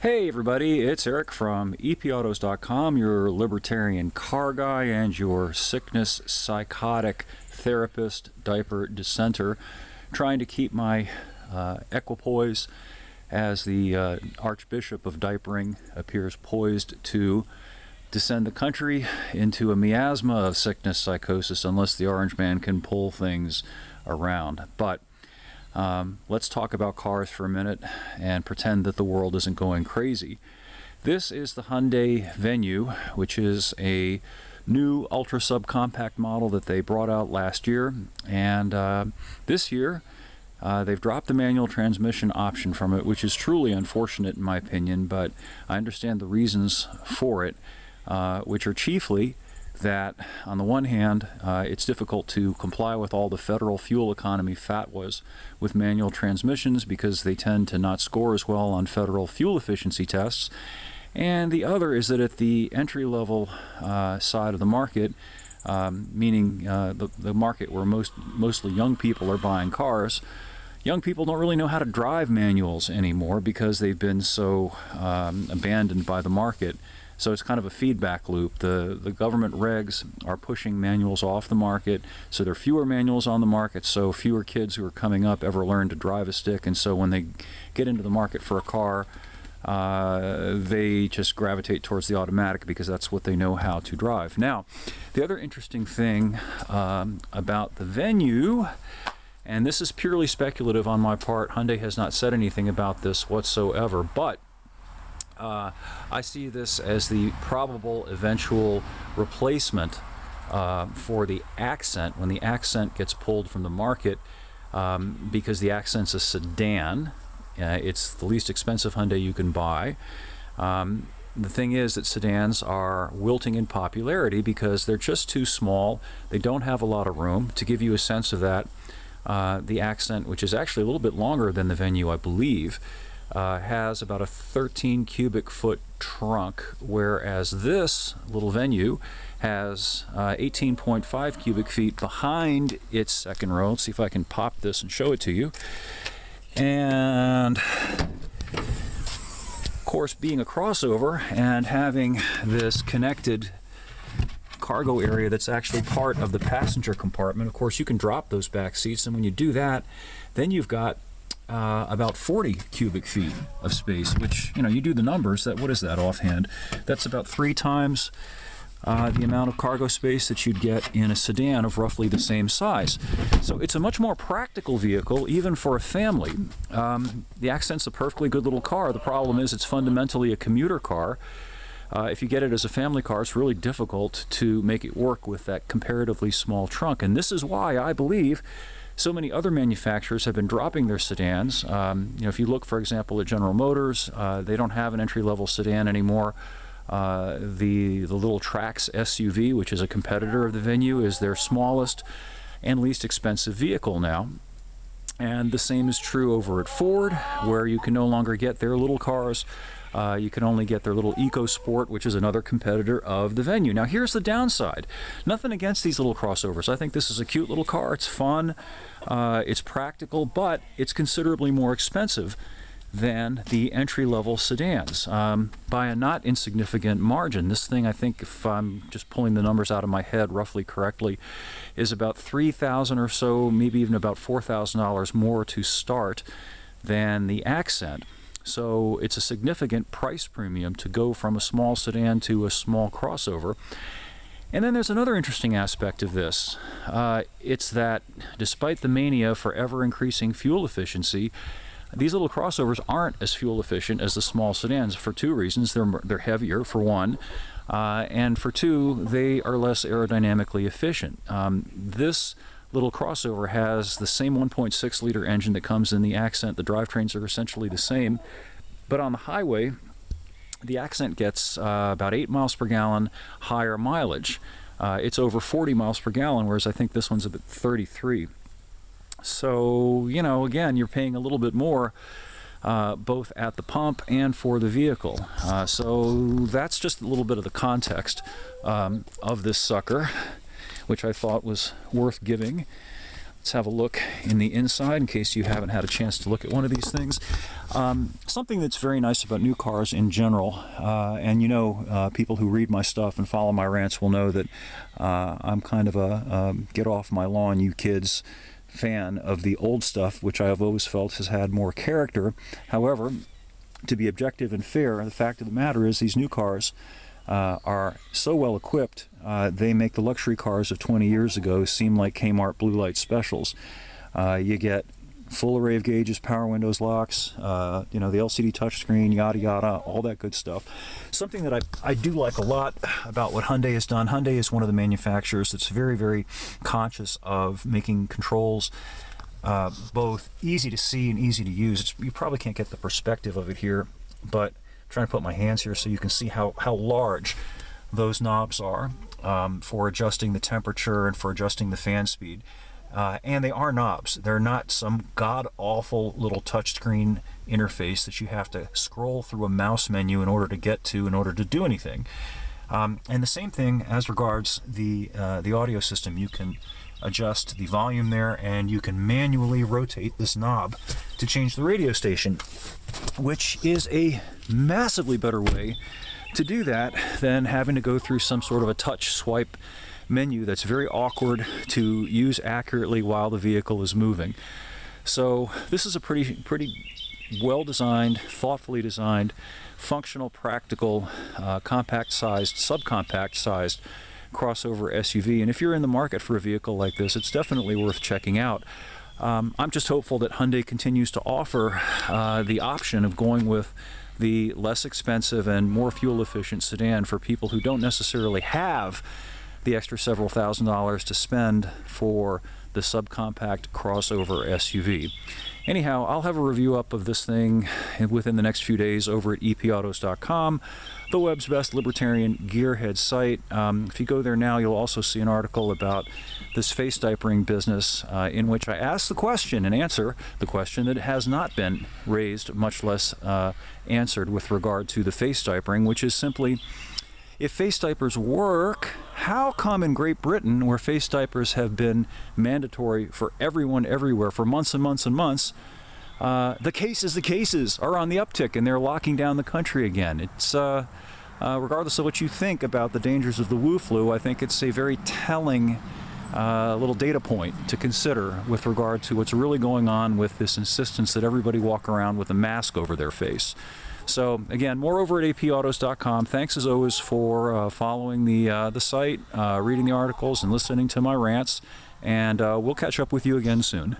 Hey everybody, it's Eric from epautos.com, your libertarian car guy and your sickness psychotic therapist diaper dissenter, trying to keep my equipoise as the Archbishop of Diapering appears poised to descend the country into a miasma of sickness psychosis unless the Orange Man can pull things around. But let's talk about cars for a minute and pretend that the world isn't going crazy. This is the Hyundai Venue, which is a new ultra subcompact model that they brought out last year, and this year they've dropped the manual transmission option from it, which is truly unfortunate in my opinion, but I understand the reasons for it, which are chiefly that on the one hand it's difficult to comply with all the federal fuel economy fatwas with manual transmissions because they tend to not score as well on federal fuel efficiency tests, and the other is that at the entry-level side of the market, meaning the market where mostly young people are buying cars, young people don't really know how to drive manuals anymore because they've been so abandoned by the market. So it's kind of a feedback loop. The government regs are pushing manuals off the market, so there are fewer manuals on the market, so fewer kids who are coming up ever learn to drive a stick, and so when they get into the market for a car, they just gravitate towards the automatic because that's what they know how to drive. Now, the other interesting thing about the Venue, and this is purely speculative on my part, Hyundai has not said anything about this whatsoever, but I see this as the probable eventual replacement for the Accent when the Accent gets pulled from the market, because the Accent's a sedan. It's the least expensive Hyundai you can buy. The thing is that sedans are wilting in popularity because they're just too small. They don't have a lot of room. To give you a sense of that, the Accent, which is actually a little bit longer than the Venue, I believe, has about a 13 cubic foot trunk, whereas this little Venue has 18.5 cubic feet behind its second row. Let's see if I can pop this and show it to you. And of course, being a crossover and having this connected cargo area that's actually part of the passenger compartment, of course you can drop those back seats, and when you do that, then you've got about 40 cubic feet of space, which, you know, you do the numbers, what is that offhand? That's about 3 times the amount of cargo space that you'd get in a sedan of roughly the same size. So it's a much more practical vehicle, even for a family. The Accent's a perfectly good little car. The problem is it's fundamentally a commuter car. If you get it as a family car, it's really difficult to make it work with that comparatively small trunk, and this is why I believe so many other manufacturers have been dropping their sedans. You know, if you look, for example, at General Motors, they don't have an entry-level sedan anymore. The little Trax SUV, which is a competitor of the Venue, is their smallest and least expensive vehicle now. And the same is true over at Ford, where you can no longer get their little cars. You can only get their little EcoSport, which is another competitor of the Venue. Now, here's the downside. Nothing against these little crossovers. I think this is a cute little car. It's fun. It's practical, but it's considerably more expensive than the entry-level sedans by a not insignificant margin. This thing, I think, if I'm just pulling the numbers out of my head roughly correctly, is about $3,000 or so, maybe even about $4,000 more to start than the Accent. So it's a significant price premium to go from a small sedan to a small crossover. And then there's another interesting aspect of this. It's that despite the mania for ever-increasing fuel efficiency, these little crossovers aren't as fuel efficient as the small sedans for 2 reasons. They're heavier, for one, and for 2, they are less aerodynamically efficient. This little crossover has the same 1.6 liter engine that comes in the Accent. The drivetrains are essentially the same, but on the highway the Accent gets about 8 miles per gallon higher mileage. It's over 40 miles per gallon, whereas I think this one's about 33. So, you know, again, you're paying a little bit more both at the pump and for the vehicle. So that's just a little bit of the context of this sucker, which I thought was worth giving. Let's have a look in the inside in case you haven't had a chance to look at one of these things. Something that's very nice about new cars in general, and you know, people who read my stuff and follow my rants will know that I'm kind of a get off my lawn, you kids fan of the old stuff, which I have always felt has had more character. However, to be objective and fair, the fact of the matter is these new cars are so well equipped, they make the luxury cars of 20 years ago seem like Kmart blue light specials. You get full array of gauges, power windows, locks, you know, the LCD touchscreen, yada yada, all that good stuff. Something that I do like a lot about what Hyundai has done. Hyundai is one of the manufacturers that's very, very conscious of making controls both easy to see and easy to use. You probably can't get the perspective of it here, but I'm trying to put my hands here so you can see how large those knobs are for adjusting the temperature and for adjusting the fan speed. And they are knobs. They're not some god-awful little touchscreen interface that you have to scroll through a mouse menu in order to get to in order to do anything. And the same thing as regards the audio system. You can adjust the volume there, and you can manually rotate this knob to change the radio station, which is a massively better way to do that than having to go through some sort of a touch swipe menu that's very awkward to use accurately while the vehicle is moving. So this is a pretty well designed, thoughtfully designed, functional, practical, compact sized, subcompact sized crossover SUV. And if you're in the market for a vehicle like this, it's definitely worth checking out. I'm just hopeful that Hyundai continues to offer the option of going with the less expensive and more fuel efficient sedan for people who don't necessarily have the extra several $1,000s to spend for the subcompact crossover SUV. Anyhow, I'll have a review up of this thing within the next few days over at epautos.com, the web's best libertarian gearhead site. If you go there now, you'll also see an article about this face diapering business in which I ask the question and answer the question that has not been raised, much less answered with regard to the face diapering, which is simply, if face diapers work, how come in Great Britain, where face diapers have been mandatory for everyone everywhere for months and months and months, the cases are on the uptick and they're locking down the country again? It's regardless of what you think about the dangers of the Wu flu, I think it's a very telling little data point to consider with regard to what's really going on with this insistence that everybody walk around with a mask over their face. So again, more over at apautos.com. Thanks as always for following the site, reading the articles, and listening to my rants. And we'll catch up with you again soon.